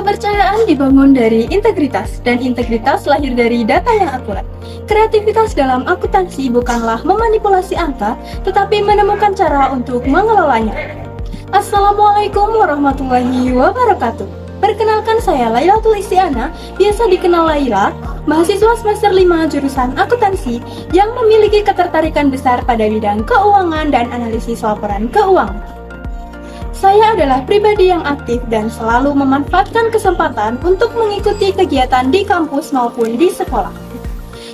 Kepercayaan dibangun dari integritas, dan integritas lahir dari data yang akurat. Kreativitas dalam akuntansi bukanlah memanipulasi angka, tetapi menemukan cara untuk mengelolanya. Assalamualaikum warahmatullahi wabarakatuh. Perkenalkan, saya Lailatul Istiana, biasa dikenal Laila, mahasiswa semester 5 jurusan akuntansi yang memiliki ketertarikan besar pada bidang keuangan dan analisis laporan keuangan. Saya adalah pribadi yang aktif dan selalu memanfaatkan kesempatan untuk mengikuti kegiatan di kampus maupun di sekolah.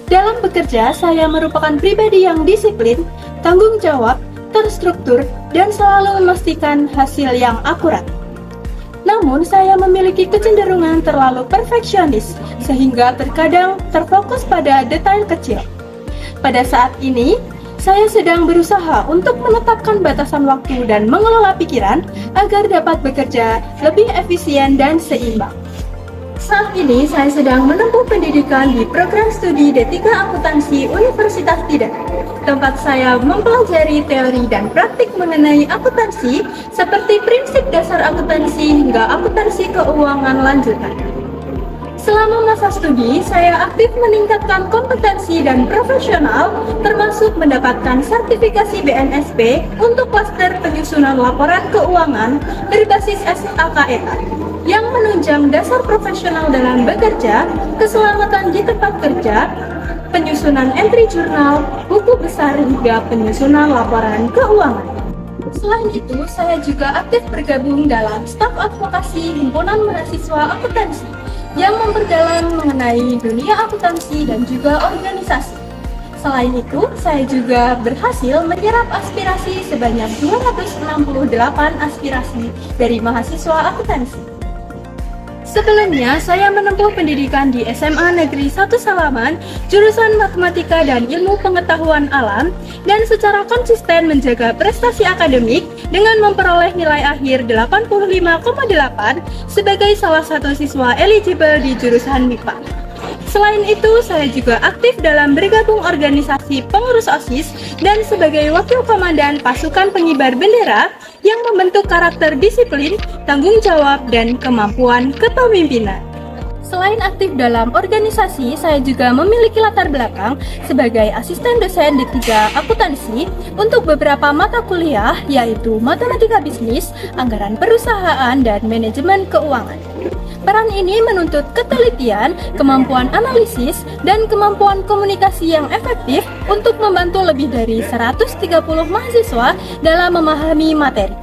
Dalam bekerja, saya merupakan pribadi yang disiplin, tanggung jawab, terstruktur, dan selalu memastikan hasil yang akurat. Namun, saya memiliki kecenderungan terlalu perfeksionis, sehingga terkadang terfokus pada detail kecil. Pada saat ini, saya sedang berusaha untuk menetapkan batasan waktu dan mengelola pikiran agar dapat bekerja lebih efisien dan seimbang. Saat ini saya sedang menempuh pendidikan di program studi D3 Akuntansi Universitas Tidar, tempat saya mempelajari teori dan praktik mengenai akuntansi seperti prinsip dasar akuntansi hingga akuntansi keuangan lanjutan. Selama masa studi, saya aktif meningkatkan kompetensi dan profesional, termasuk mendapatkan sertifikasi BNSP untuk klaster penyusunan laporan keuangan berbasis SAKEA, yang menunjang dasar profesional dalam bekerja, keselamatan di tempat kerja, penyusunan entry jurnal, buku besar, hingga penyusunan laporan keuangan. Selain itu, saya juga aktif bergabung dalam staf advokasi Himpunan Mahasiswa Akuntansi yang memperdalam mengenai dunia akuntansi dan juga organisasi. Selain itu, saya juga berhasil menyerap aspirasi sebanyak 268 aspirasi dari mahasiswa akuntansi. Sebelumnya, saya menempuh pendidikan di SMA Negeri 1 Salaman, jurusan Matematika dan Ilmu Pengetahuan Alam, dan secara konsisten menjaga prestasi akademik dengan memperoleh nilai akhir 85,8 sebagai salah satu siswa eligible di jurusan MIPA. Selain itu, saya juga aktif dalam bergabung organisasi pengurus OSIS dan sebagai wakil komandan pasukan pengibar bendera yang membentuk karakter disiplin, tanggung jawab, dan kemampuan kepemimpinan. Selain aktif dalam organisasi, saya juga memiliki latar belakang sebagai asisten dosen D3 Akuntansi untuk beberapa mata kuliah, yaitu Matematika Bisnis, Anggaran Perusahaan, dan Manajemen Keuangan. Peran ini menuntut ketelitian, kemampuan analisis, dan kemampuan komunikasi yang efektif untuk membantu lebih dari 130 mahasiswa dalam memahami materi.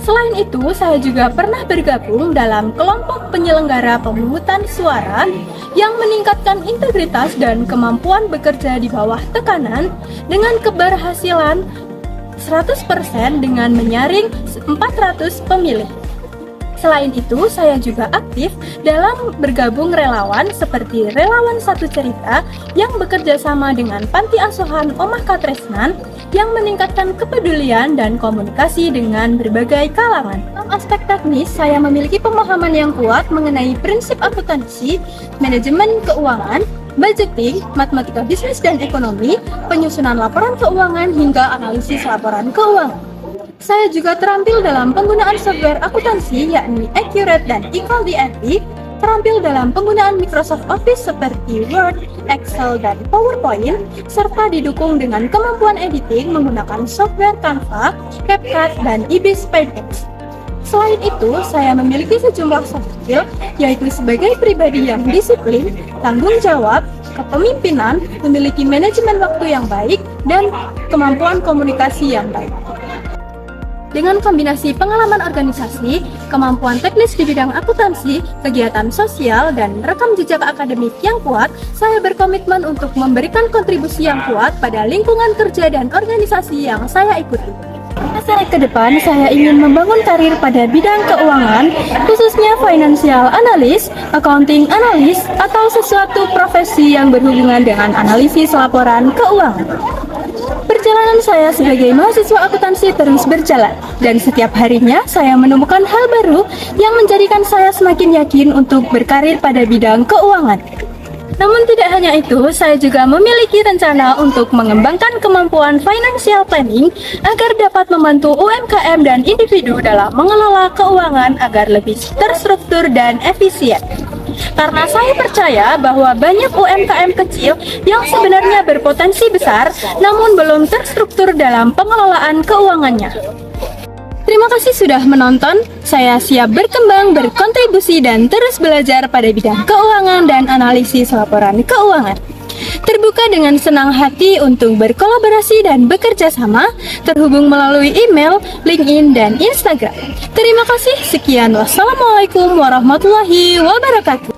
Selain itu, saya juga pernah bergabung dalam kelompok penyelenggara pemungutan suara yang meningkatkan integritas dan kemampuan bekerja di bawah tekanan dengan keberhasilan 100% dengan menyaring 400 pemilih. Selain itu, saya juga aktif dalam bergabung relawan seperti Relawan Satu Cerita yang bekerja sama dengan Panti Asuhan Omah Katresnan yang meningkatkan kepedulian dan komunikasi dengan berbagai kalangan. Dalam aspek teknis, saya memiliki pemahaman yang kuat mengenai prinsip akuntansi, manajemen keuangan, budgeting, matematika bisnis dan ekonomi, penyusunan laporan keuangan, hingga analisis laporan keuangan. Saya juga terampil dalam penggunaan software akuntansi yakni Accurate dan Equal DRP, terampil dalam penggunaan Microsoft Office seperti Word, Excel, dan PowerPoint, serta didukung dengan kemampuan editing menggunakan software Canva, CapCut, dan Ibis Paintx. Selain itu, saya memiliki sejumlah soft skill, yaitu sebagai pribadi yang disiplin, tanggung jawab, kepemimpinan, memiliki manajemen waktu yang baik, dan kemampuan komunikasi yang baik. Dengan kombinasi pengalaman organisasi, kemampuan teknis di bidang akuntansi, kegiatan sosial, dan rekam jejak akademik yang kuat, saya berkomitmen untuk memberikan kontribusi yang kuat pada lingkungan kerja dan organisasi yang saya ikuti. Masa ke depan, saya ingin membangun karir pada bidang keuangan, khususnya financial analyst, accounting analyst, atau sesuatu profesi yang berhubungan dengan analisis laporan keuangan. Perjalanan saya sebagai mahasiswa akuntansi terus berjalan, dan setiap harinya saya menemukan hal baru yang menjadikan saya semakin yakin untuk berkarir pada bidang keuangan. Namun tidak hanya itu, saya juga memiliki rencana untuk mengembangkan kemampuan financial planning agar dapat membantu UMKM dan individu dalam mengelola keuangan agar lebih terstruktur dan efisien. Karena saya percaya bahwa banyak UMKM kecil yang sebenarnya berpotensi besar namun belum terstruktur dalam pengelolaan keuangannya. Terima kasih sudah menonton. Saya siap berkembang, berkontribusi, dan terus belajar pada bidang keuangan dan analisis laporan keuangan. Terbuka dengan senang hati untuk berkolaborasi dan bekerja sama, terhubung melalui email, LinkedIn, dan Instagram. Terima kasih, sekian. Wassalamualaikum warahmatullahi wabarakatuh.